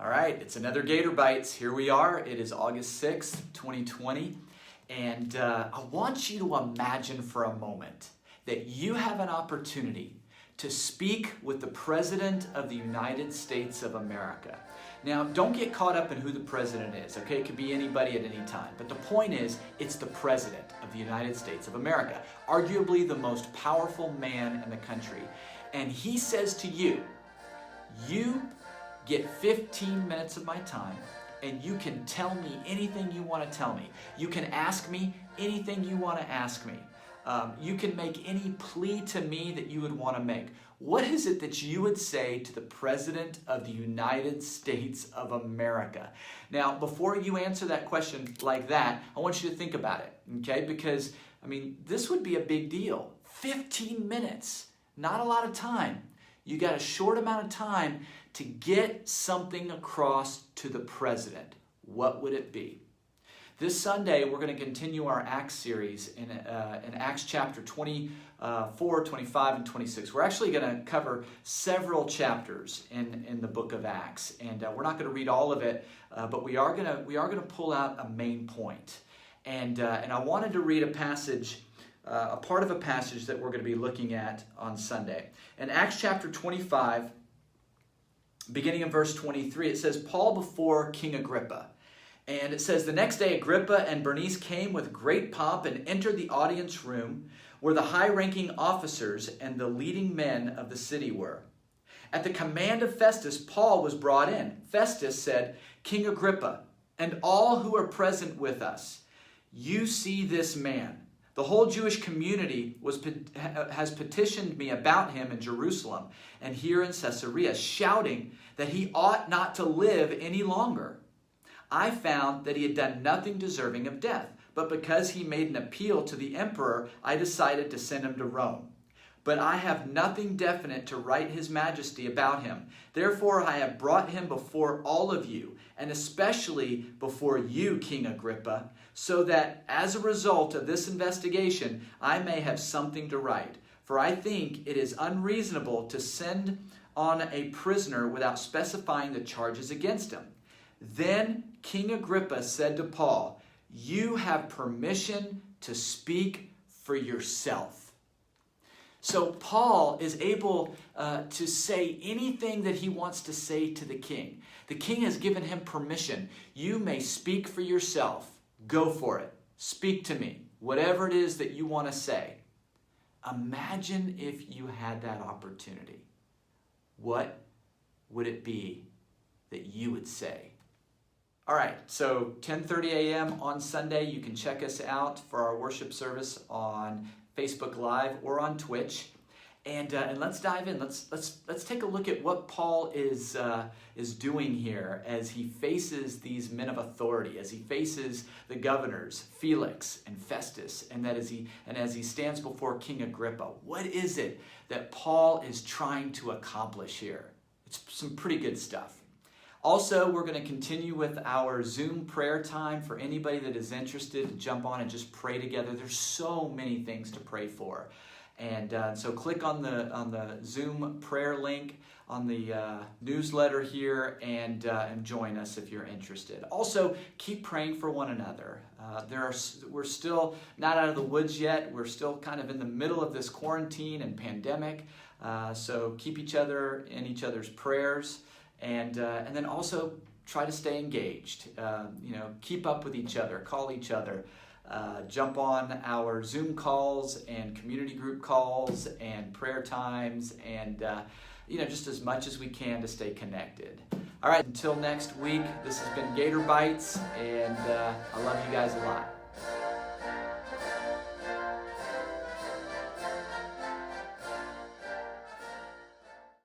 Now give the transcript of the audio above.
All right, it's another GatorBites. Here we are. It is August 6th, 2020. And I want you to imagine for a moment that you have an opportunity to speak with the President of the United States of America. Now, don't get caught up in who the President is, okay? It could be anybody at any time. But the point is, it's the President of the United States of America, arguably the most powerful man in the country. And he says to you, you get 15 minutes of my time, and you can tell me anything you want to tell me. You can ask me anything you want to ask me. You can make any plea to me that you would want to make. What is it that you would say to the President of the United States of America? Now, before you answer that question like that, I want you to think about it, okay? Because, I mean, this would be a big deal. 15 minutes, not a lot of time. You got a short amount of time to get something across to the President. What would it be? This Sunday, we're going to continue our Acts series in Acts chapter 24, 25, and 26. We're actually going to cover several chapters in the book of Acts, and we're not going to read all of it, but we are going to pull out a main point. And I wanted to read a passage, a part of a passage that we're going to be looking at on Sunday. In Acts chapter 25, beginning in verse 23, it says, Paul before King Agrippa. And it says, the next day Agrippa and Bernice came with great pomp and entered the audience room where the high-ranking officers and the leading men of the city were. At the command of Festus, Paul was brought in. Festus said, King Agrippa, and all who are present with us, you see this man. The whole Jewish community has petitioned me about him in Jerusalem and here in Caesarea, shouting that he ought not to live any longer. I found that he had done nothing deserving of death, but because he made an appeal to the emperor, I decided to send him to Rome. But I have nothing definite to write his majesty about him. Therefore I have brought him before all of you, and especially before you, King Agrippa, so that as a result of this investigation, I may have something to write. For I think it is unreasonable to send on a prisoner without specifying the charges against him. Then King Agrippa said to Paul, you have permission to speak for yourself. So Paul is able to say anything that he wants to say to the king. The king has given him permission. You may speak for yourself. Go for it. Speak to me. Whatever it is that you want to say. Imagine if you had that opportunity. What would it be that you would say? All right, so 10:30 a.m. on Sunday, you can check us out for our worship service on Facebook Live or on Twitch, and let's dive in. Let's take a look at what Paul is doing here as he faces these men of authority, as he faces the governors Felix and Festus, and as he stands before King Agrippa. What is it that Paul is trying to accomplish here? It's some pretty good stuff. Also, we're going to continue with our Zoom prayer time for anybody that is interested to jump on and just pray together. There's so many things to pray for. And so click on the Zoom prayer link on the newsletter here and join us if you're interested. Also, keep praying for one another. We're still not out of the woods yet. We're still kind of in the middle of this quarantine and pandemic. So keep each other in each other's prayers. And then also try to stay engaged. Keep up with each other, call each other, jump on our Zoom calls and community group calls and prayer times, and just as much as we can to stay connected. All right, until next week, this has been GatorBites, and I love you guys a lot.